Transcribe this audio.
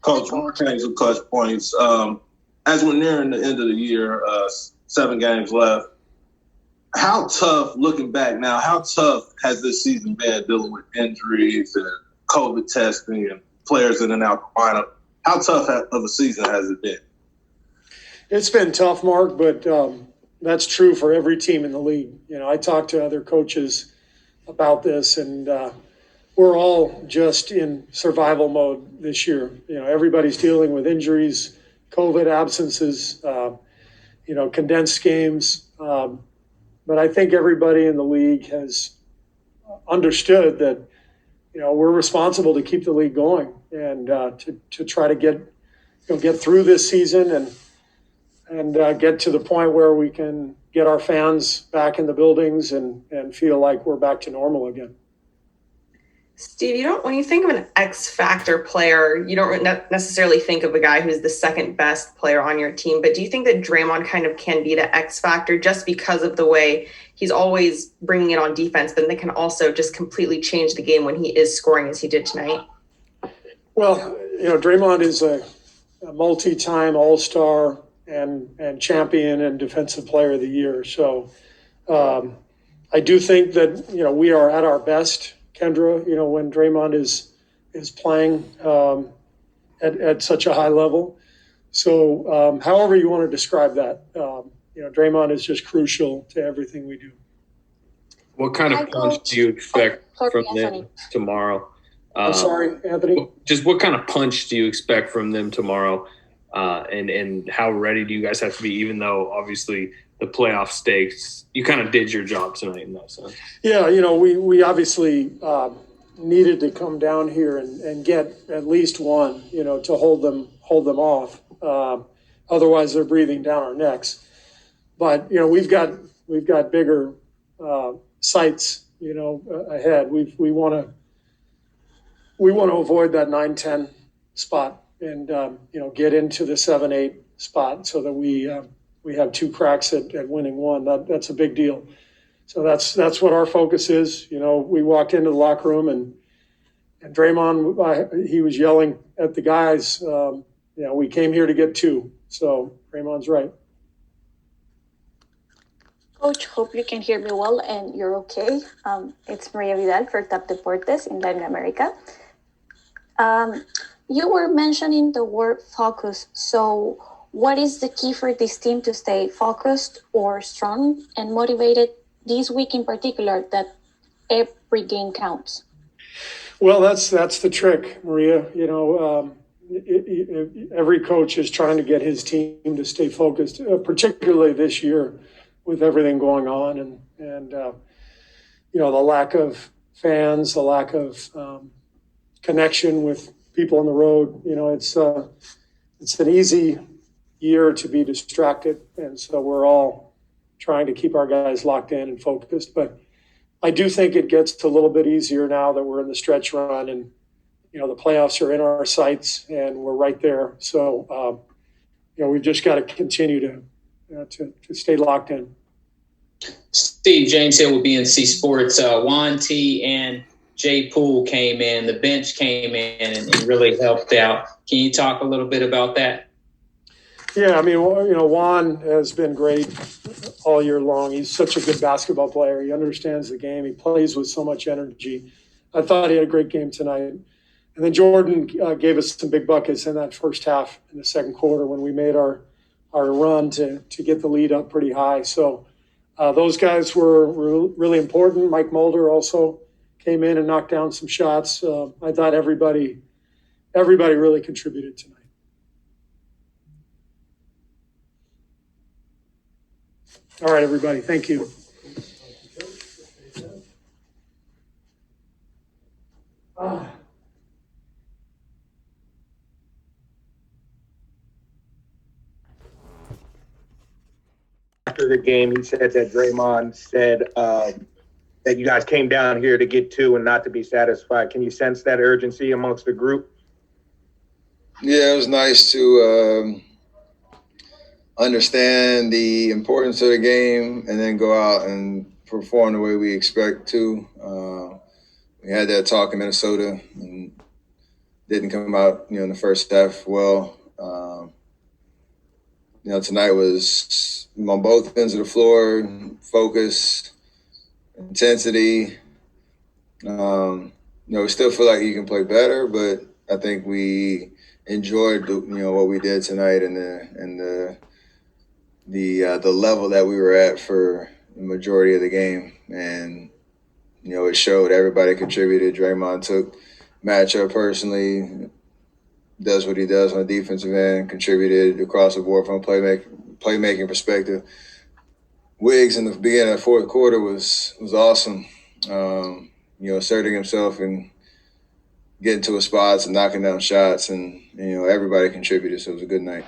Coach, one change of clutch points. As we're nearing the end of the year, 7 games left, how tough, looking back now, how tough has this season been dealing with injuries and COVID testing and players in and out the lineup? How tough of a season has it been? It's been tough, Mark, but that's true for every team in the league. You know, I talked to other coaches about this, and we're all just in survival mode this year. You know, everybody's dealing with injuries, COVID absences, condensed games. But I think everybody in the league has understood that, you know, we're responsible to keep the league going and to try to get through this season and get to the point where we can get our fans back in the buildings and feel like we're back to normal again. Steve, when you think of an X factor player, you don't necessarily think of a guy who's the second best player on your team, but do you think that Draymond kind of can be the X factor just because of the way he's always bringing it on defense, but they can also just completely change the game when he is scoring as he did tonight? Well, you know, Draymond is a multi-time All-Star and champion and defensive player of the year. So I do think that, you know, we are at our best, Kendra, you know, when Draymond is playing at such a high level. So however you want to describe that, you know, Draymond is just crucial to everything we do. What kind of punch do you expect from them tomorrow? I'm sorry, Anthony? Just what kind of punch do you expect from them tomorrow? And how ready do you guys have to be, even though obviously the playoff stakes, you kind of did your job tonight in that sense? Yeah, you know, we obviously needed to come down here and get at least one, you know, to hold them off. Otherwise, they're breathing down our necks. But, you know, we've got bigger sights, you know, ahead. We want to avoid that 9-10 spot and you know, get into the 7-8 spot so that we have 2 cracks at winning one. That's a big deal. So that's what our focus is. You know, we walked into the locker room and Draymond, he was yelling at the guys. You know, we came here to get 2. So Draymond's right. Coach, hope you can hear me well and you're okay. It's Maria Vidal for Top Deportes in Latin America. You were mentioning the word focus. So what is the key for this team to stay focused or strong and motivated this week in particular, that every game counts? Well, that's the trick, Maria. You know, every coach is trying to get his team to stay focused, particularly this year with everything going on and you know, the lack of fans, the lack of connection with people on the road. You know, it's an easy year to be distracted, and so we're all trying to keep our guys locked in and focused. But I do think it gets a little bit easier now that we're in the stretch run, and you know, the playoffs are in our sights, and we're right there. So you know, we've just got to continue to stay locked in. Steve, James Hill with BNC Sports. Juan T and Jay Poole came in, the bench came in and really helped out. Can you talk a little bit about that? Yeah, I mean, you know, Juan has been great all year long. He's such a good basketball player. He understands the game. He plays with so much energy. I thought he had a great game tonight. And then Jordan gave us some big buckets in that first half in the second quarter when we made our run to get the lead up pretty high. So those guys were really important. Mike Mulder also came in and knocked down some shots. I thought everybody really contributed tonight. All right, everybody. Thank you. After the game, he said that Draymond said that you guys came down here to get 2 and not to be satisfied. Can you sense that urgency amongst the group? Yeah, it was nice to understand the importance of the game and then go out and perform the way we expect to. We had that talk in Minnesota, and didn't come out, in the first half well. Tonight was on both ends of the floor, focus, intensity. We still feel like you can play better, but I think we enjoyed what we did tonight and the level that we were at for the majority of the game. And it showed. Everybody contributed. Draymond took matchup personally, does what he does on the defensive end, contributed across the board from a playmaking perspective. Wiggs in the beginning of the fourth quarter was awesome. Asserting himself and getting to his spots and knocking down shots, and everybody contributed, so it was a good night.